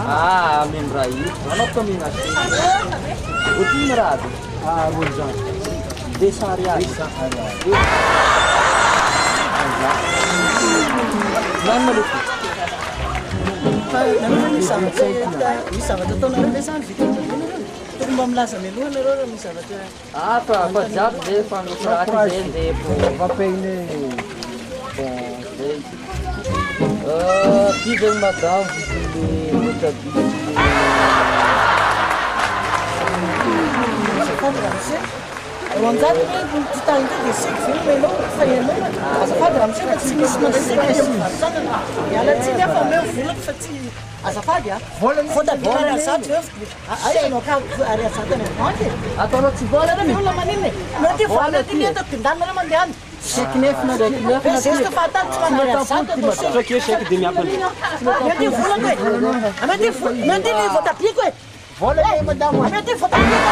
Amin rai. Ano kombinasi? Uji merah. Urjan. Desa area. Nama lu. Nama misalnya tu nama desa itu. Tu mamla sama lu nero misalnya tu. Apa jab deh panggil perhati deh. Apa ini? Tidak macam ini tapi orang Jawa ni kita itu disik film melo saya melo asal ramsey macam ni semua disik ya lah sini apa melo film macam asal dia kota bola satu ayah nak area satu ni mana atau nak bola ni bola mana ni nanti bola ni dia tu tindan mana mana Skêtch na sexta fatat mana satu tu que cheque de minha polícia nanti bola kau nanti ni foto pico bola ni macam mana nanti foto pico